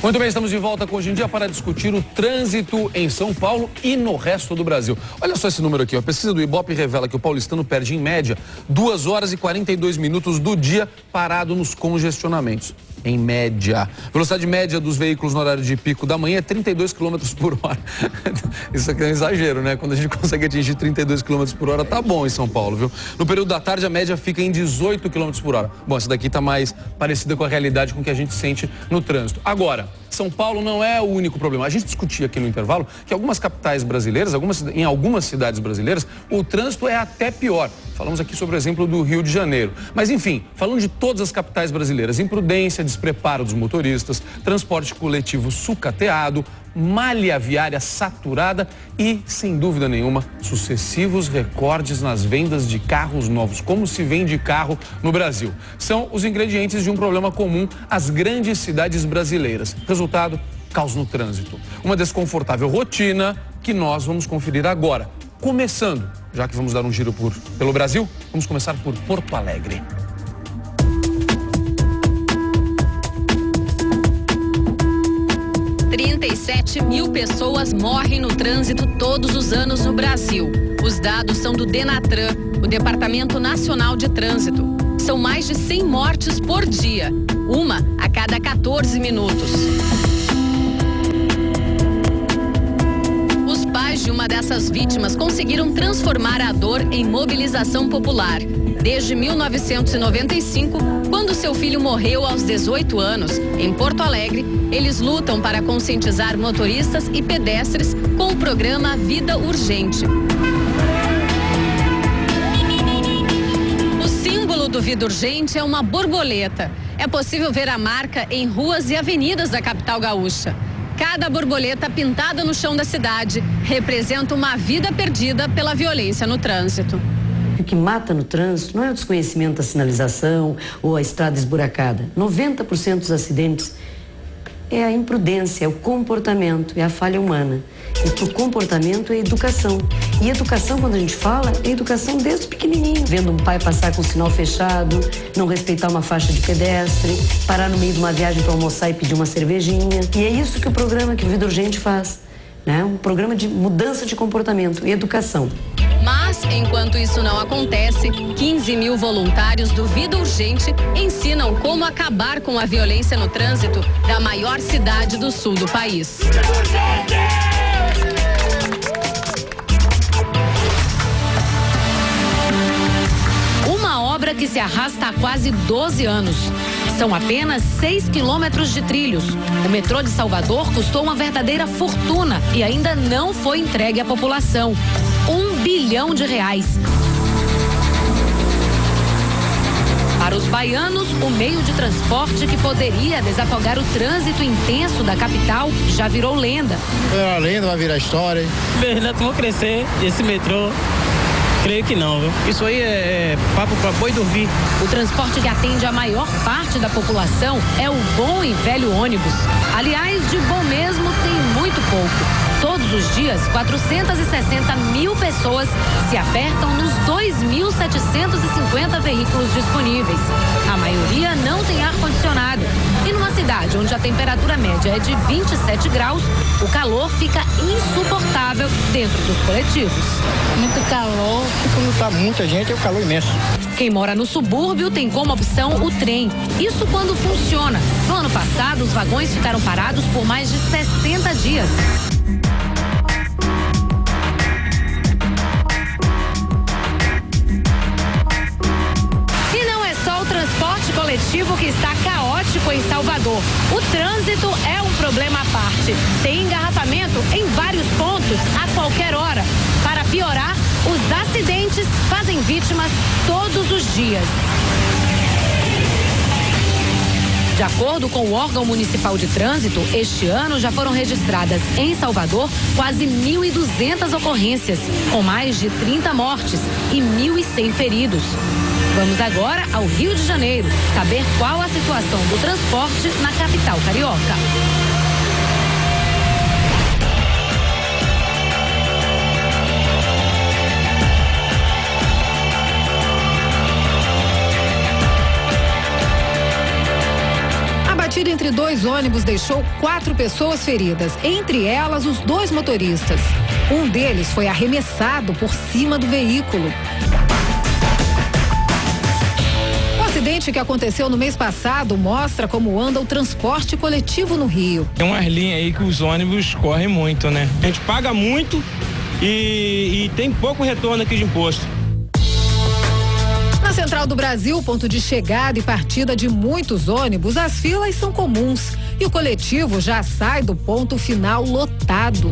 Muito bem, estamos de volta com Hoje em Dia para discutir o trânsito em São Paulo e no resto do Brasil. Olha só esse número aqui, ó. A pesquisa do Ibope revela que o paulistano perde em média 2 horas e 42 minutos do dia parado nos congestionamentos. Em média. Velocidade média dos veículos no horário de pico da manhã é 32 km por hora. Isso aqui é um exagero, né? Quando a gente consegue atingir 32 km por hora, tá bom em São Paulo, viu? No período da tarde, a média fica em 18 km por hora. Bom, essa daqui tá mais parecida com a realidade, com o que a gente sente no trânsito. Agora, São Paulo não é o único problema. A gente discutia aqui no intervalo que algumas capitais brasileiras, em algumas cidades brasileiras, o trânsito é até pior. Falamos aqui sobre o exemplo do Rio de Janeiro. Mas, enfim, falando de todas as capitais brasileiras, imprudência, despreparo dos motoristas, transporte coletivo sucateado, malha viária saturada e, sem dúvida nenhuma, sucessivos recordes nas vendas de carros novos. Como se vende carro no Brasil? São os ingredientes de um problema comum às grandes cidades brasileiras. Resultado, caos no trânsito. Uma desconfortável rotina que nós vamos conferir agora. Começando, já que vamos dar um giro pelo Brasil, vamos começar por Porto Alegre. – 37 mil pessoas morrem no trânsito todos os anos no Brasil. Os dados são do Denatran, o Departamento Nacional de Trânsito. São mais de 100 mortes por dia, uma a cada 14 minutos. Os pais de uma dessas vítimas conseguiram transformar a dor em mobilização popular. Desde 1995, quando seu filho morreu aos 18 anos, em Porto Alegre, eles lutam para conscientizar motoristas e pedestres com o programa Vida Urgente. O símbolo do Vida Urgente é uma borboleta. É possível ver a marca em ruas e avenidas da capital gaúcha. Cada borboleta pintada no chão da cidade representa uma vida perdida pela violência no trânsito. O que mata no trânsito não é o desconhecimento da sinalização ou a estrada esburacada. 90% dos acidentes é a imprudência, é o comportamento, é a falha humana. E o comportamento é educação. E educação, quando a gente fala, é educação desde pequenininho. Vendo um pai passar com o sinal fechado, não respeitar uma faixa de pedestre, parar no meio de uma viagem para almoçar e pedir uma cervejinha. E é isso que o programa que o Vida Urgente faz, né? Um programa de mudança de comportamento e educação. Mas, enquanto isso não acontece, 15 mil voluntários do Vida Urgente ensinam como acabar com a violência no trânsito da maior cidade do sul do país. Uma obra que se arrasta há quase 12 anos. São apenas 6 quilômetros de trilhos. O metrô de Salvador custou uma verdadeira fortuna e ainda não foi entregue à população. R$1 bilhão. Para os baianos, o meio de transporte que poderia desafogar o trânsito intenso da capital já virou lenda. É uma lenda, vai virar história. Meus netos vão crescer, esse metrô. Creio que não, viu? Isso aí é papo para boi dormir. O transporte que atende a maior parte da população é o bom e velho ônibus. Aliás, de bom mesmo tem muito pouco. Todos os dias, 460 mil pessoas se apertam nos 2.750 veículos disponíveis. A maioria não tem ar-condicionado. E numa cidade onde a temperatura média é de 27 graus, o calor fica insuportável dentro dos coletivos. Muito calor, e quando tá muita gente, é o calor imenso. Quem mora no subúrbio tem como opção o trem. Isso quando funciona. No ano passado, os vagões ficaram parados por mais de 60 dias. Coletivo que está caótico em Salvador. O trânsito é um problema à parte. Tem engarrafamento em vários pontos a qualquer hora. Para piorar, os acidentes fazem vítimas todos os dias. De acordo com o órgão municipal de trânsito, este ano já foram registradas em Salvador quase 1.200 ocorrências, com mais de 30 mortes e 1.100 feridos. Vamos agora ao Rio de Janeiro, saber qual a situação do transporte na capital carioca. batida entre 2 ônibus deixou 4 pessoas feridas, entre elas os 2 motoristas. Um deles foi arremessado por cima do veículo. O acidente que aconteceu no mês passado mostra como anda o transporte coletivo no Rio. Tem umas linhas aí que os ônibus correm muito, né? A gente paga muito e tem pouco retorno aqui de imposto. Na Central do Brasil, ponto de chegada e partida de muitos ônibus, as filas são comuns e o coletivo já sai do ponto final lotado.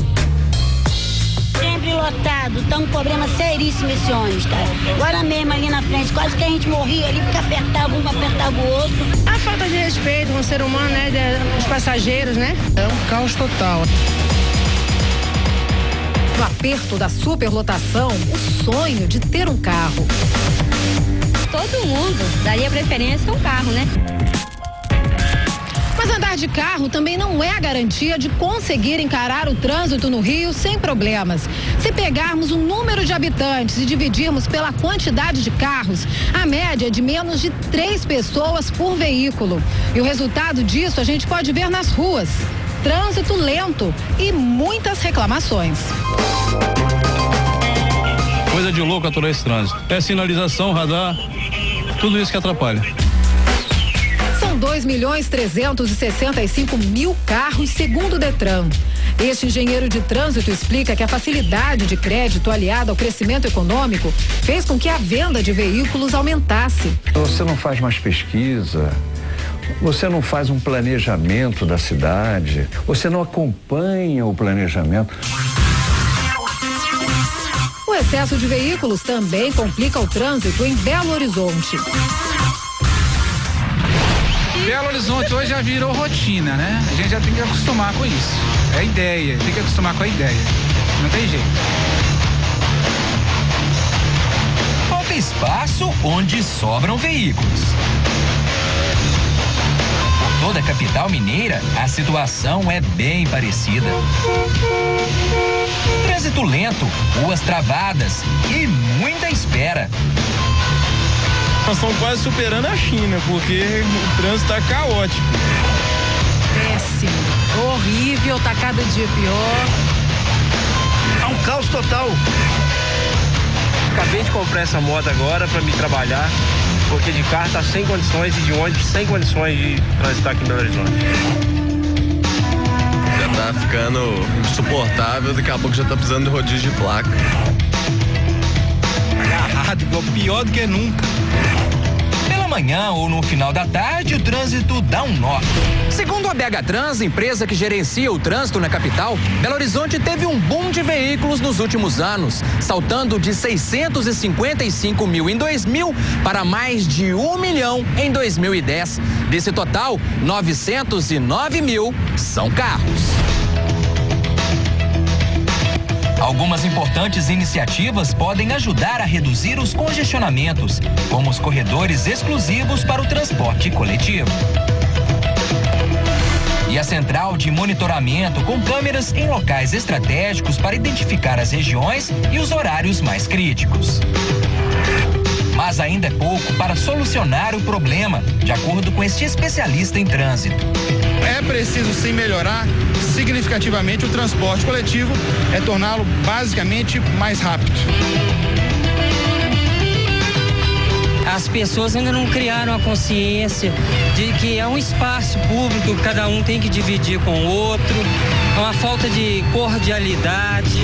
Sempre lotado, tá um problema seríssimo esse ônibus, cara. Agora mesmo ali na frente, quase que a gente morria ali porque apertava um, apertava o outro. A falta de respeito com o ser humano, né, dos passageiros, né? É um caos total. No aperto da superlotação, o sonho de ter um carro. Todo mundo daria preferência a um carro, né? Mas andar de carro também não é a garantia de conseguir encarar o trânsito no Rio sem problemas. Se pegarmos o número de habitantes e dividirmos pela quantidade de carros, a média é de menos de 3 pessoas por veículo. E o resultado disso a gente pode ver nas ruas. Trânsito lento e muitas reclamações. Coisa de louco aturar esse trânsito. É sinalização, radar, tudo isso que atrapalha. São 2.365.000 carros, segundo o Detran. Este engenheiro de trânsito explica que a facilidade de crédito aliada ao crescimento econômico fez com que a venda de veículos aumentasse. Você não faz mais pesquisa, você não faz um planejamento da cidade, você não acompanha o planejamento. O excesso de veículos também complica o trânsito em Belo Horizonte. Belo Horizonte hoje já virou rotina, né? A gente já tem que acostumar com isso. É a ideia, tem que acostumar com a ideia. Não tem jeito. Falta espaço onde sobram veículos. Por toda a capital mineira, a situação é bem parecida. Trânsito lento, ruas travadas e muita espera. Nós estamos quase superando a China, porque o trânsito está caótico. Péssimo, horrível, tá cada dia pior. É um caos total. Acabei de comprar essa moto agora para me trabalhar, porque de carro tá sem condições e de ônibus sem condições de transitar aqui em Belo Horizonte. Já tá ficando insuportável, daqui a pouco já tá precisando de rodízio de placa. Agarrado, pior do que nunca. Pela manhã ou no final da tarde, o trânsito dá um nó. Segundo a BH Trans, empresa que gerencia o trânsito na capital, Belo Horizonte teve um boom de veículos nos últimos anos, saltando de 655 mil em 2000 para mais de 1 milhão em 2010. Desse total, 909 mil são carros. Algumas importantes iniciativas podem ajudar a reduzir os congestionamentos, como os corredores exclusivos para o transporte coletivo. E a central de monitoramento com câmeras em locais estratégicos para identificar as regiões e os horários mais críticos. Mas ainda é pouco para solucionar o problema, de acordo com este especialista em trânsito. É preciso sim melhorar significativamente o transporte coletivo, é torná-lo basicamente mais rápido. As pessoas ainda não criaram a consciência de que é um espaço público que cada um tem que dividir com o outro, é uma falta de cordialidade.